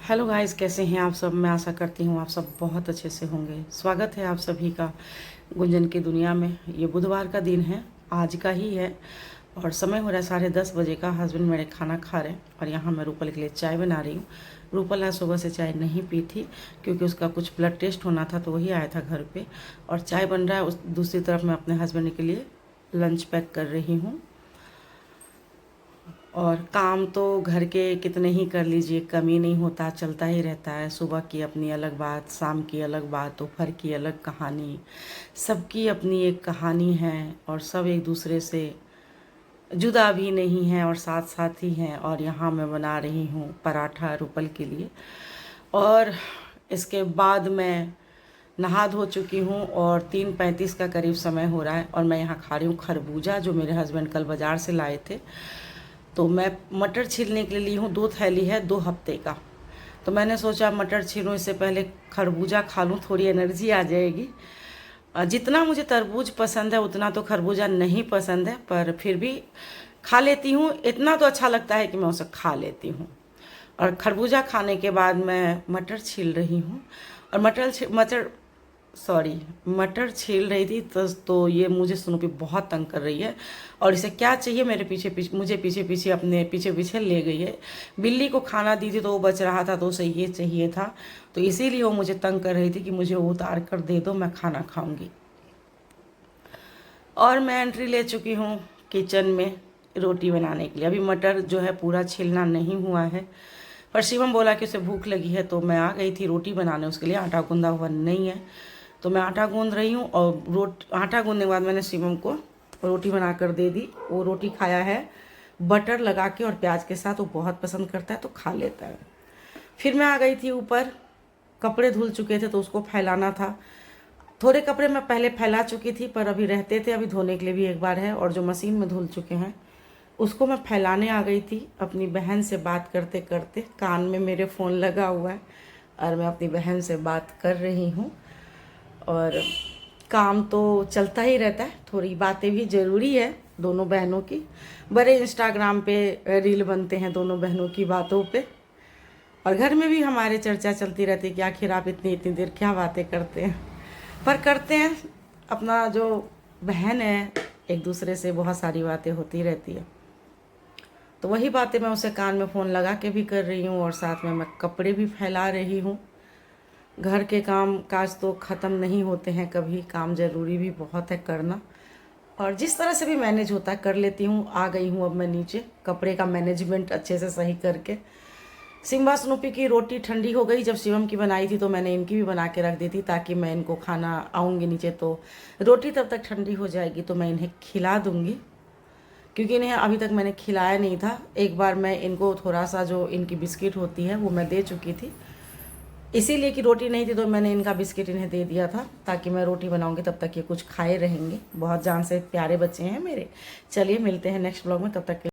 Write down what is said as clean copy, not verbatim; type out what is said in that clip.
Hello guys, कैसे हैं आप सब। मैं आशा करती हूँ आप सब बहुत अच्छे से होंगे। स्वागत है आप सभी का गुंजन की दुनिया में। ये बुधवार का दिन है, आज का ही है और समय हो रहा है 10:30 बजे का। हस्बैंड मेरे खाना खा रहे हैं और यहाँ मैं रूपल के लिए चाय बना रही हूँ। रूपल आज सुबह से चाय नहीं पी थी क्योंकि उसका कुछ ब्लड टेस्ट होना था, तो वही आया था घर पे और चाय बन रहा है। उस दूसरी तरफ मैं अपने हस्बैंड के लिए लंच पैक कर रही हूँ। और काम तो घर के कितने ही कर लीजिए, कमी नहीं होता, चलता ही रहता है। सुबह की अपनी अलग बात, शाम की अलग बात, दोपहर की अलग कहानी, सबकी अपनी एक कहानी है और सब एक दूसरे से जुदा भी नहीं हैं और साथ साथ ही हैं। और यहाँ मैं बना रही हूँ पराठा रूपल के लिए और इसके बाद मैं नहा धो चुकी हूँ और 3:35 का करीब समय हो रहा है और मैं यहाँ खा रही हूँ खरबूजा जो मेरे हस्बैंड कल बाज़ार से लाए थे। तो मैं मटर छीलने के लिए ली हूँ, 2 थैली है 2 हफ्ते का। तो मैंने सोचा मटर छीलूँ इससे पहले खरबूजा खा लूँ, थोड़ी एनर्जी आ जाएगी। जितना मुझे तरबूज पसंद है उतना तो खरबूजा नहीं पसंद है, पर फिर भी खा लेती हूँ। इतना तो अच्छा लगता है कि मैं उसे खा लेती हूँ। और खरबूजा खाने के बाद मैं मटर छील रही हूँ और मटर छील रही थी तो ये मुझे स्नूपी बहुत तंग कर रही है और इसे क्या चाहिए मेरे मुझे पीछे पीछे अपने पीछे पीछे ले गई है। बिल्ली को खाना दी थी तो वो बच रहा था तो उसे ये चाहिए था, तो इसीलिए वो मुझे तंग कर रही थी कि मुझे वो उतार कर दे दो, मैं खाना खाऊंगी। और मैं एंट्री ले चुकी हूँ किचन में रोटी बनाने के लिए। अभी मटर जो है पूरा छिलना नहीं हुआ है, पर शिवम बोला कि उसे भूख लगी है तो मैं आ गई थी रोटी बनाने। उसके लिए आटा गूंदा हुआ नहीं है तो मैं आटा गूंद रही हूँ और आटा गूंदने के बाद मैंने शिवम को रोटी बना कर दे दी। वो रोटी खाया है बटर लगा के और प्याज के साथ, वो बहुत पसंद करता है तो खा लेता है। फिर मैं आ गई थी ऊपर, कपड़े धुल चुके थे तो उसको फैलाना था। थोड़े कपड़े मैं पहले फैला चुकी थी पर अभी रहते थे, अभी धोने के लिए भी एक बार है। और जो मशीन में धुल चुके हैं उसको मैं फैलाने आ गई थी। अपनी बहन से बात करते करते, कान में मेरे फ़ोन लगा हुआ है और मैं अपनी बहन से बात कर रही हूँ। और काम तो चलता ही रहता है, थोड़ी बातें भी ज़रूरी है दोनों बहनों की। बड़े इंस्टाग्राम पे रील बनते हैं दोनों बहनों की बातों पे और घर में भी हमारे चर्चा चलती रहती है कि आखिर आप इतनी इतनी देर क्या बातें करते हैं। पर करते हैं, अपना जो बहन है एक दूसरे से बहुत सारी बातें होती रहती है। तो वही बातें मैं उसे कान में फ़ोन लगा के भी कर रही हूँ और साथ में मैं कपड़े भी फैला रही हूँ। घर के काम काज तो ख़त्म नहीं होते हैं कभी, काम ज़रूरी भी बहुत है करना और जिस तरह से भी मैनेज होता है कर लेती हूँ। आ गई हूँ अब मैं नीचे कपड़े का मैनेजमेंट अच्छे से सही करके। सिम्बा स्नूपी की रोटी ठंडी हो गई, जब शिवम की बनाई थी तो मैंने इनकी भी बना के रख दी थी ताकि मैं इनको खाना आऊँगी नीचे तो रोटी तब तक ठंडी हो जाएगी तो मैं इन्हें खिला दूँगी, क्योंकि इन्हें अभी तक मैंने खिलाया नहीं था। एक बार मैं इनको थोड़ा सा जो इनकी बिस्किट होती है वो मैं दे चुकी थी, इसीलिए कि रोटी नहीं थी तो मैंने इनका बिस्किट इन्हें दे दिया था ताकि मैं रोटी बनाऊंगी तब तक ये कुछ खाए रहेंगे। बहुत जान से प्यारे बच्चे हैं मेरे। चलिए मिलते हैं नेक्स्ट ब्लॉग में, तब तक के